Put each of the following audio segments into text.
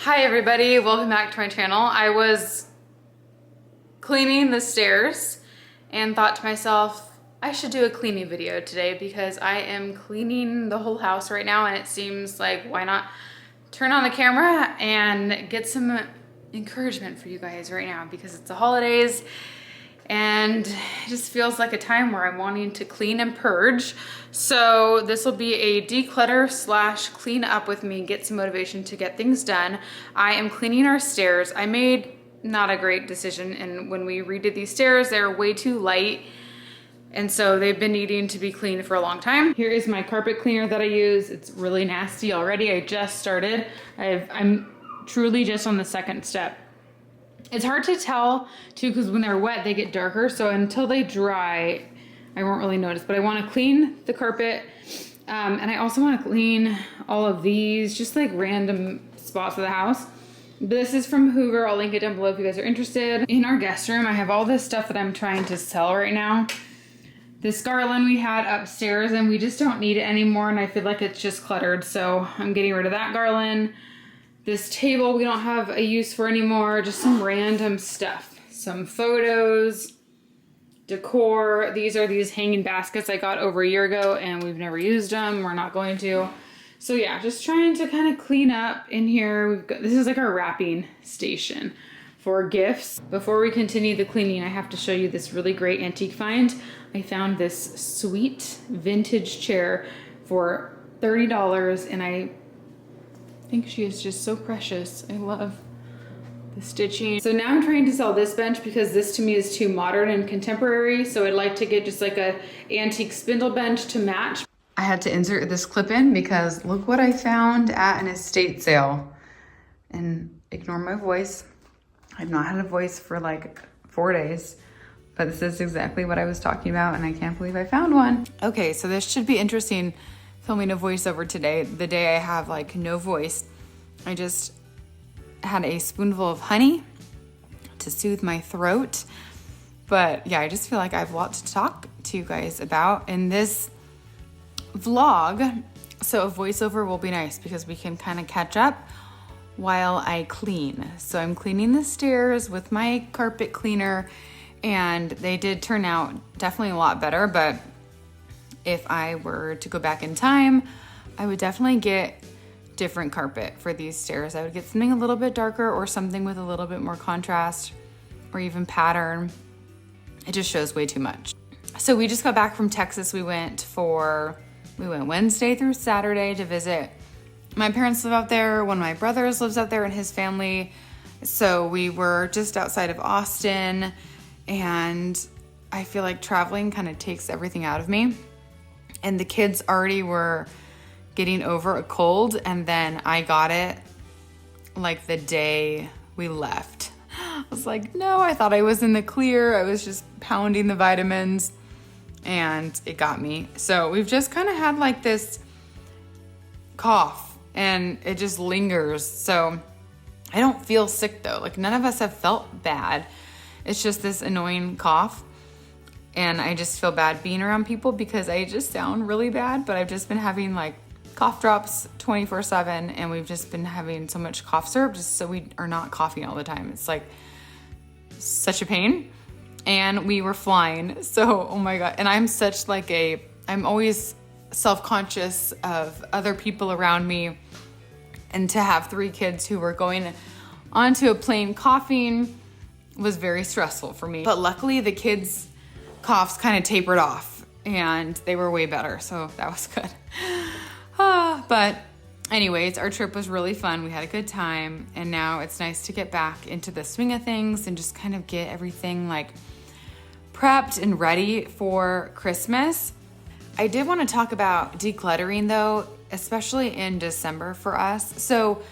Hi everybody, welcome back to my channel. I was cleaning the stairs and thought to myself, I should do a cleaning video today because I am cleaning the whole house right now and it seems like why not turn on the camera and get some encouragement for you guys right now because it's the holidays and it just feels like a time where I'm wanting to clean and purge. So this will be a declutter / clean up with me, get some motivation to get things done. I am cleaning our stairs. I made not a great decision, and when we redid these stairs, they're way too light. And so they've been needing to be cleaned for a long time. Here is my carpet cleaner that I use. It's really nasty already. I just started. I'm truly just on the second step. It's hard to tell too because when they're wet, they get darker. So until they dry, I won't really notice, but I want to clean the carpet. And I also want to clean all of these, just like random spots of the house. This is from Hoover. I'll link it down below if you guys are interested. In our guest room, I have all this stuff that I'm trying to sell right now. This garland we had upstairs and we just don't need it anymore. And I feel like it's just cluttered. So I'm getting rid of that garland. This table we don't have a use for anymore. Just some random stuff. Some photos, decor. These are these hanging baskets I got over a year ago and we've never used them. We're not going to. So yeah, just trying to kind of clean up in here. We've got, this is like our wrapping station for gifts. Before we continue the cleaning, I have to show you this really great antique find. I found this sweet vintage chair for $30 and I think she is just so precious. I love the stitching. So now I'm trying to sell this bench because this to me is too modern and contemporary. So I'd like to get just like a antique spindle bench to match. I had to insert this clip in because look what I found at an estate sale. And ignore my voice. I've not had a voice for like 4 days, but this is exactly what I was talking about and I can't believe I found one. Okay, so this should be interesting filming a voiceover today, the day I have like no voice. I just had a spoonful of honey to soothe my throat. But yeah, I just feel like I have a lot to talk to you guys about in this vlog. So a voiceover will be nice because we can kind of catch up while I clean. So I'm cleaning the stairs with my carpet cleaner and they did turn out definitely a lot better, but if I were to go back in time, I would definitely get different carpet for these stairs. I would get something a little bit darker or something with a little bit more contrast or even pattern. It just shows way too much. So we just got back from Texas. We went Wednesday through Saturday to visit. My parents live out there. One of my brothers lives out there and his family. So we were just outside of Austin and I feel like traveling kind of takes everything out of me. And the kids already were getting over a cold and then I got it like the day we left. I was like, no, I thought I was in the clear. I was just pounding the vitamins and it got me. So we've just kind of had like this cough and it just lingers. So I don't feel sick though. Like none of us have felt bad. It's just this annoying cough. And I just feel bad being around people because I just sound really bad, but I've just been having like cough drops 24/7 and we've just been having so much cough syrup just so we are not coughing all the time. It's like such a pain. And we were flying. So, oh my God. And I'm such like I'm always self-conscious of other people around me. And to have 3 kids who were going onto a plane coughing was very stressful for me. But luckily the kids' coughs kind of tapered off and they were way better. So that was good. But anyways, our trip was really fun. We had a good time and now it's nice to get back into the swing of things and just kind of get everything like prepped and ready for Christmas. I did want to talk about decluttering though, especially in December for us. So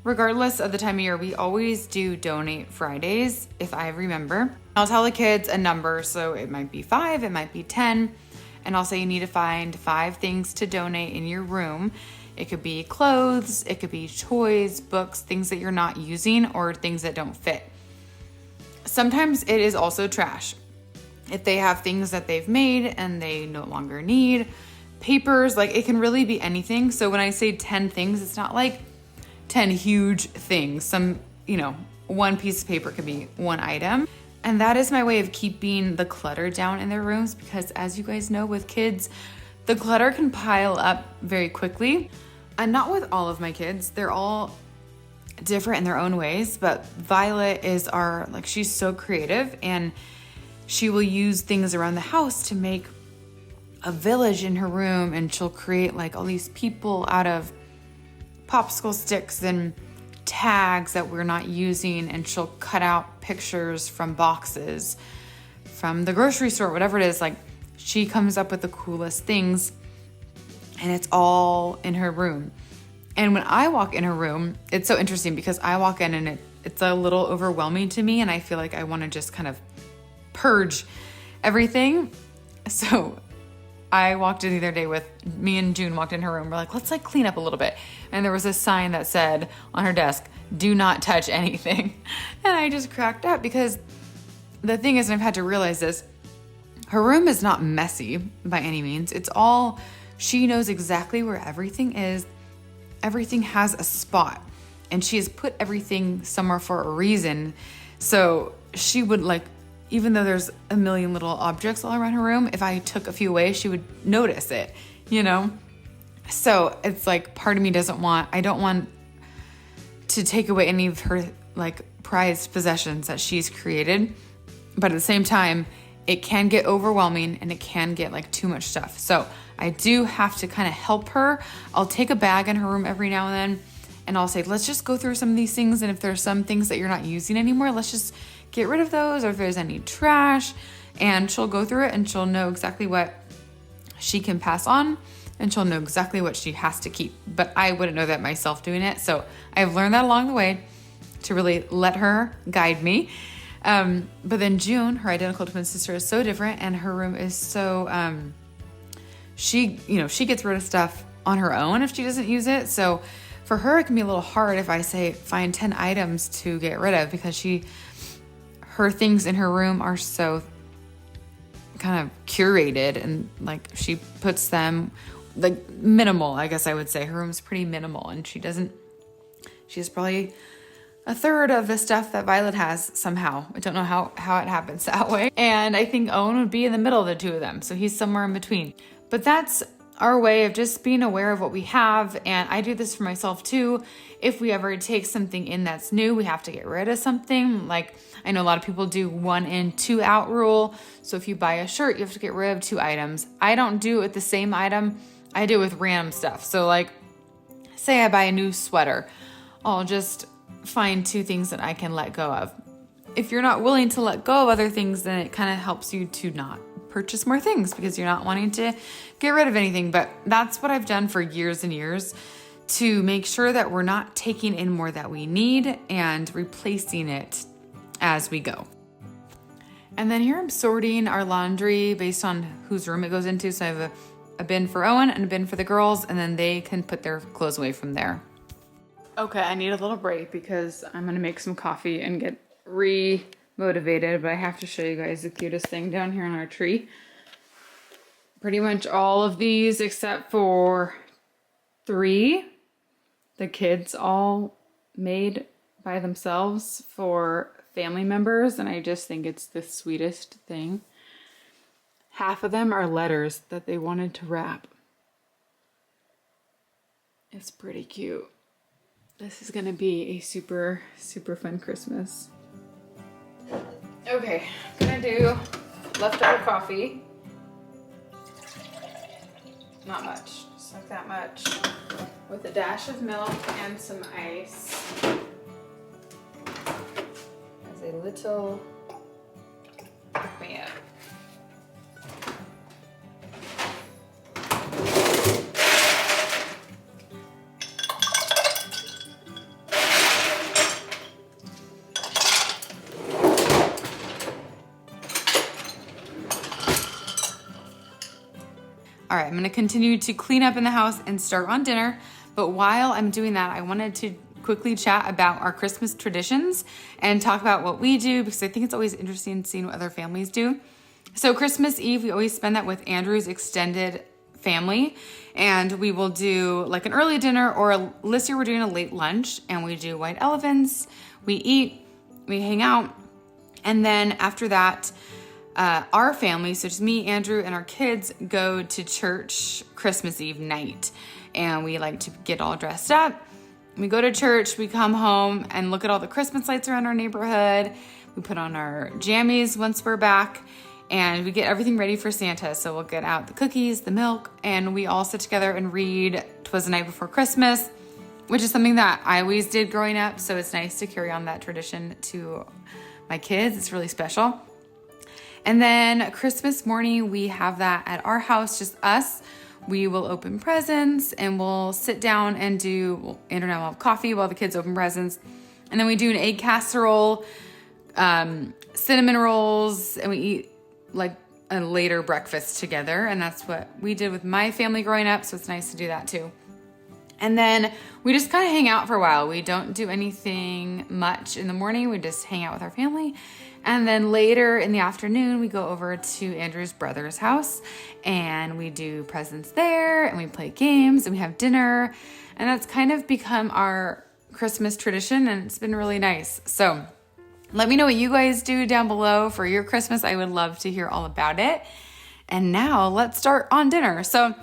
regardless of the time of year, we always do donate Fridays, if I remember. I'll tell the kids a number, so it might be 5, it might be 10, and I'll say you need to find 5 things to donate in your room. It could be clothes, it could be toys, books, things that you're not using, or things that don't fit. Sometimes it is also trash. If they have things that they've made and they no longer need, papers, like it can really be anything. So when I say 10 things, it's not like 10 huge things. Some, one piece of paper could be one item. And that is my way of keeping the clutter down in their rooms, because as you guys know, with kids, the clutter can pile up very quickly. And not with all of my kids. They're all different in their own ways, but Violet is she's so creative, and she will use things around the house to make a village in her room, and she'll create all these people out of popsicle sticks and tags that we're not using, and she'll cut out pictures from boxes from the grocery store, whatever it is. She comes up with the coolest things, and it's all in her room. And when I walk in her room, it's so interesting because I walk in and it's a little overwhelming to me, and I feel like I want to just kind of purge everything. So I walked in the other day me and June walked in her room. We're like, let's clean up a little bit. And there was a sign that said on her desk, do not touch anything. And I just cracked up, because the thing is, and I've had to realize this, her room is not messy by any means. She knows exactly where everything is. Everything has a spot, and she has put everything somewhere for a reason. So she would even though there's a million little objects all around her room, if I took a few away, she would notice it, So it's part of me I don't want to take away any of her prized possessions that she's created. But at the same time, it can get overwhelming, and it can get too much stuff. So I do have to kind of help her. I'll take a bag in her room every now and then, and I'll say, let's just go through some of these things. And if there's some things that you're not using anymore, let's just get rid of those, or if there's any trash. And she'll go through it, and she'll know exactly what she can pass on, and she'll know exactly what she has to keep. But I wouldn't know that myself doing it. So I've learned that along the way to really let her guide me. But then June, her identical twin sister, is so different, and her room is so, she gets rid of stuff on her own if she doesn't use it. So for her, it can be a little hard if I say, find 10 items to get rid of, because her things in her room are so kind of curated, and she puts them minimal, I guess I would say. Her room's pretty minimal, and she has probably a third of the stuff that Violet has somehow. I don't know how it happens that way. And I think Owen would be in the middle of the two of them. So he's somewhere in between. But that's our way of just being aware of what we have. And I do this for myself too. If we ever take something in that's new, we have to get rid of something. I know a lot of people do 1 in, 2 out rule. So if you buy a shirt, you have to get rid of 2 items. I don't do it with the same item. I do it with random stuff. So say I buy a new sweater, I'll just find 2 things that I can let go of. If you're not willing to let go of other things, then it kind of helps you to not purchase more things, because you're not wanting to get rid of anything. But that's what I've done for years and years, to make sure that we're not taking in more that we need and replacing it as we go. And then here I'm sorting our laundry based on whose room it goes into. So I have a bin for Owen and a bin for the girls, and then they can put their clothes away from there. Okay, I need a little break because I'm gonna make some coffee and get re-motivated, but I have to show you guys the cutest thing down here on our tree. Pretty much all of these except for 3, the kids all made by themselves for family members, and I just think it's the sweetest thing. Half of them are letters that they wanted to wrap. It's pretty cute. This is gonna be a super, super fun Christmas. Okay, I'm gonna do leftover coffee. Not much, just like that much. With a dash of milk and some ice. As a little pick-me-up. All right, I'm gonna continue to clean up in the house and start on dinner. But while I'm doing that, I wanted to quickly chat about our Christmas traditions and talk about what we do, because I think it's always interesting seeing what other families do. So Christmas Eve, we always spend that with Andrew's extended family, and we will do like an early dinner, or this year we're doing a late lunch, and we do white elephants. We eat, we hang out, and then after that, our family, so just me, Andrew, and our kids, go to church Christmas Eve night, and we like to get all dressed up. We go to church, we come home and look at all the Christmas lights around our neighborhood. We put on our jammies once we're back, and we get everything ready for Santa. So we'll get out the cookies, the milk, and we all sit together and read 'Twas the Night Before Christmas, which is something that I always did growing up. So it's nice to carry on that tradition to my kids. It's really special. And then Christmas morning, we have that at our house, just us. We will open presents, and we'll sit down and Andrew and I will have coffee while the kids open presents. And then we do an egg casserole, cinnamon rolls, and we eat like a later breakfast together. And that's what we did with my family growing up. So it's nice to do that too. And then we just kind of hang out for a while. We don't do anything much in the morning. We just hang out with our family. And then later in the afternoon, we go over to Andrew's brother's house, and we do presents there, and we play games, and we have dinner. And that's kind of become our Christmas tradition, and it's been really nice. So let me know what you guys do down below for your Christmas. I would love to hear all about it. And now let's start on dinner. So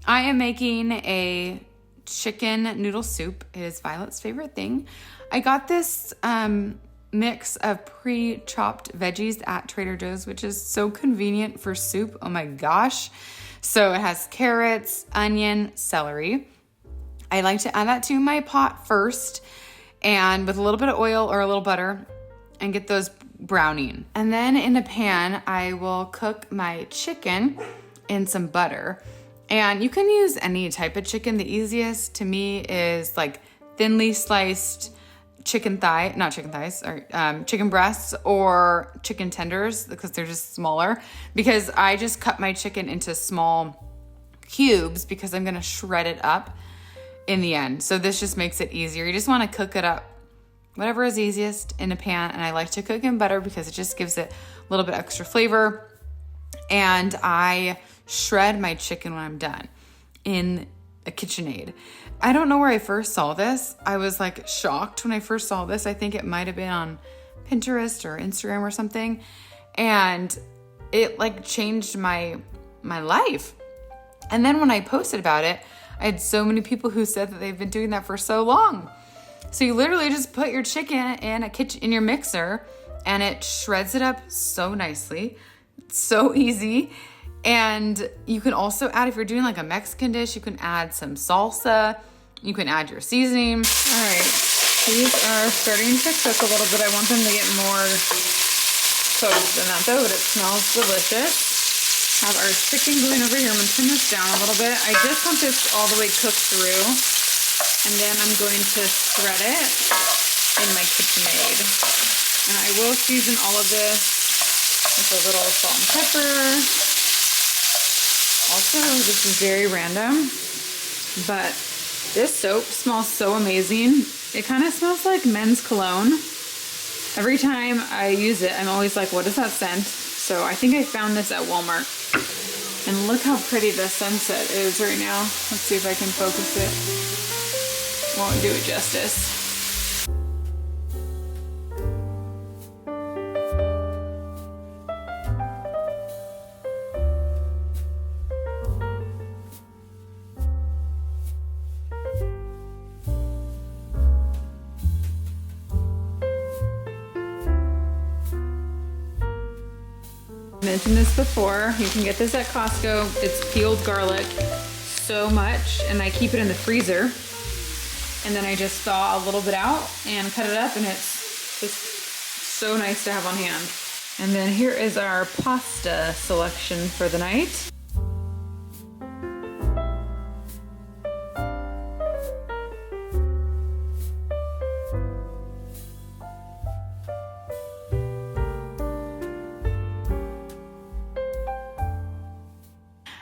I am making a chicken noodle soup. It is Violet's favorite thing. I got this mix of pre-chopped veggies at Trader Joe's, which is so convenient for soup. Oh my gosh. So it has carrots, onion, celery. I like to add that to my pot first, and with a little bit of oil or a little butter, and get those browning. And then in a pan, I will cook my chicken in some butter. And you can use any type of chicken. The easiest to me is like thinly sliced chicken breasts or chicken tenders, because they're just smaller, because I just cut my chicken into small cubes because I'm going to shred it up in the end. So this just makes it easier. You just want to cook it up, whatever is easiest, in a pan. And I like to cook in butter because it just gives it a little bit extra flavor. And I shred my chicken when I'm done in a KitchenAid. I don't know where I first saw this. I was like shocked when I first saw this. I think it might have been on Pinterest or Instagram or something. And it like changed my life. And then when I posted about it, I had so many people who said that they've been doing that for so long. So you literally just put your chicken in your mixer, and it shreds it up so nicely. It's so easy. And you can also add, if you're doing like a Mexican dish, you can add some salsa. You can add your seasoning. All right, these are starting to cook a little bit. I want them to get more cooked than that though, but it smells delicious. Have our chicken going over here. I'm gonna turn this down a little bit. I just want this all the way cooked through, and then I'm going to shred it in my KitchenAid. And I will season all of this with a little salt and pepper. Also, this is very random, but this soap smells so amazing. It kind of smells like men's cologne. Every time I use it, I'm always like, what is that scent? So I think I found this at Walmart. And look how pretty the sunset is right now. Let's see if I can focus it. Won't do it justice. Mentioned this before. You can get this at Costco. It's peeled garlic, so much, and I keep it in the freezer. And then I just thaw a little bit out and cut it up, and it's just so nice to have on hand. And then here is our pasta selection for the night.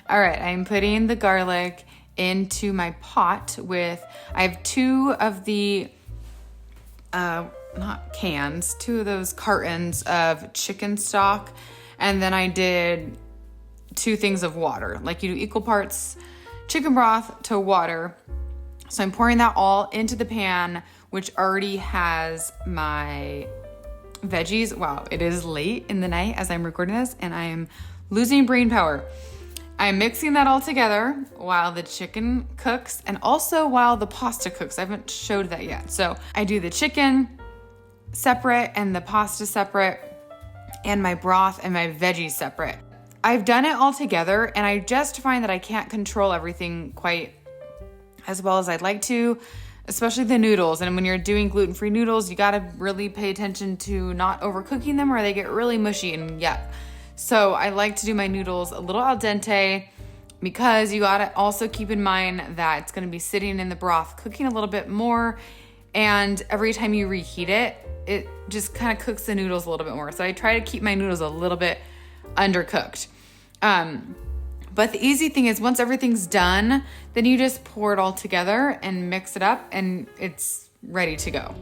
All right, I'm putting the garlic into my pot with, I have two of the, not cans, two of those cartons of chicken stock. And then I did 2 things of water. Like you do equal parts chicken broth to water. So I'm pouring that all into the pan, which already has my veggies. Wow, it is late in the night as I'm recording this and I am losing brain power. I'm mixing that all together while the chicken cooks and also while the pasta cooks. I haven't showed that yet. So I do the chicken separate and the pasta separate and my broth and my veggies separate. I've done it all together and I just find that I can't control everything quite as well as I'd like to, especially the noodles. And when you're doing gluten-free noodles, you gotta really pay attention to not overcooking them or they get really mushy and yuck. So I like to do my noodles a little al dente because you gotta also keep in mind that it's gonna be sitting in the broth, cooking a little bit more. And every time you reheat it, it just kind of cooks the noodles a little bit more. So I try to keep my noodles a little bit undercooked. But the easy thing is once everything's done, then you just pour it all together and mix it up and it's ready to go.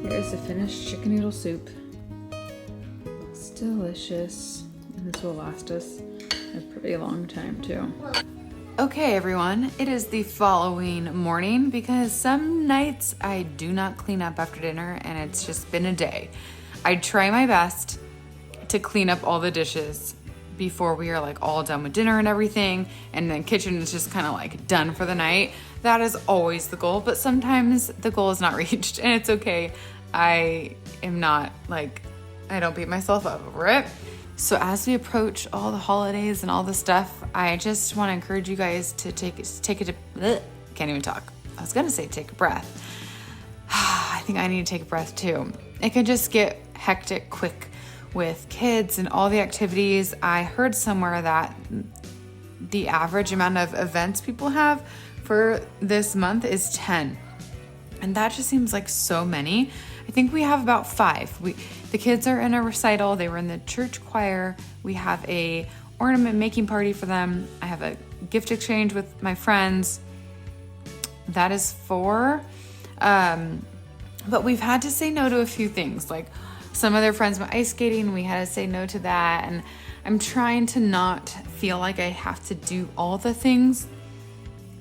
Here's the finished chicken noodle soup. Looks delicious. And this will last us a pretty long time too. Okay everyone, it is the following morning because some nights I do not clean up after dinner and it's just been a day. I try my best to clean up all the dishes before we are like all done with dinner and everything, and the kitchen is just kind of like done for the night. That is always the goal, but sometimes the goal is not reached and it's okay. I am not like, I don't beat myself up over it. So as we approach all the holidays and all the stuff, I just want to encourage you guys to take a can't even talk. I was gonna say take a breath. I think I need to take a breath too. It can just get hectic quick with kids and all the activities. I heard somewhere that the average amount of events people have for this month is 10. And that just seems like so many. I think we have about 5. The kids are in a recital. They were in the church choir. We have a ornament making party for them. I have a gift exchange with my friends. That is 4. But we've had to say no to a few things. Like some of their friends went ice skating. We had to say no to that. And I'm trying to not feel like I have to do all the things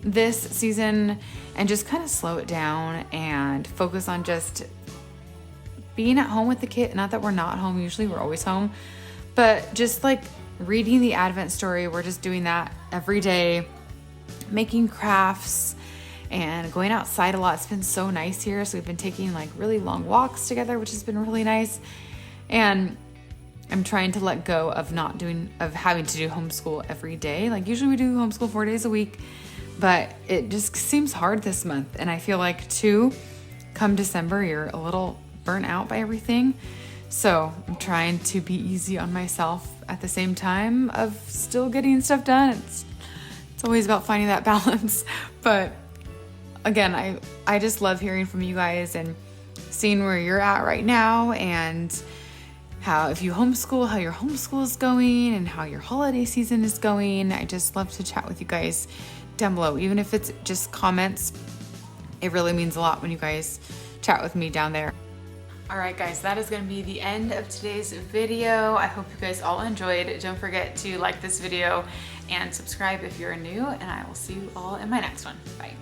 this season and just kind of slow it down and focus on just being at home with the kid. Not that we're not home. Usually we're always home. But just like reading the Advent story. We're just doing that every day. Making crafts and going outside a lot. It's been so nice here. So we've been taking like really long walks together, which has been really nice. And I'm trying to let go of having to do homeschool every day. Like usually we do homeschool 4 days a week, but it just seems hard this month. And I feel like too, come December, you're a little burnt out by everything. So I'm trying to be easy on myself at the same time of still getting stuff done. It's always about finding that balance. But again, I just love hearing from you guys and seeing where you're at right now, and how, if you homeschool, how your homeschool is going and how your holiday season is going. I just love to chat with you guys down below. Even if it's just comments, it really means a lot when you guys chat with me down there. All right, guys, that is going to be the end of today's video. I hope you guys all enjoyed. Don't forget to like this video and subscribe if you're new, and I will see you all in my next one. Bye.